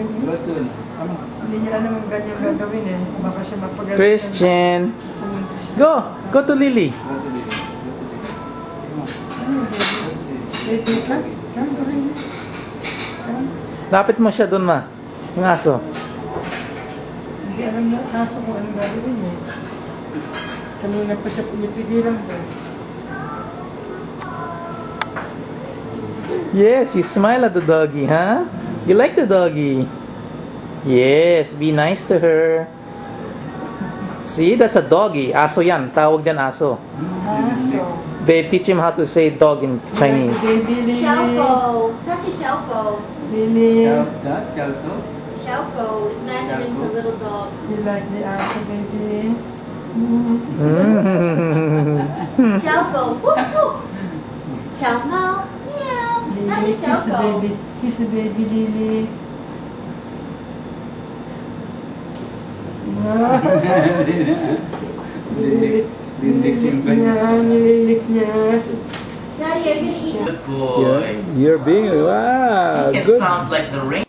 Betul. Hindi niya alam ang ganyan gagawin eh. Baka siya mapagalit. Christian. Pumunta siya. Go! Go to Lily. Wait lang. Come, gawin niya. Come. Lapit mo siya doon, ma. Yung aso. Hindi alam na aso kung anong gagawin niya. Kanina pa siya pinipigilan ko. Yes, you smile at the doggy, huh? You like the doggy? Yes, be nice to her. See, that's a doggy. Aso yan. Tawag dyan aso. Aso. Babe, teach him how to say dog in Chinese. Baby Lily. 小狗，它是小狗。 Lily. Ciao to. 小狗 is Mandarin for little dog. You like the aso, baby? Mm. 小狗，woof woof。小猫，喵，它是 Lily, 小 kiss the 狗。 baby. Kiss the baby, Lily. Nililik niya, nililik niya. Daddy, are you gonna eat? You're being wow. It Good. sounds like the rain.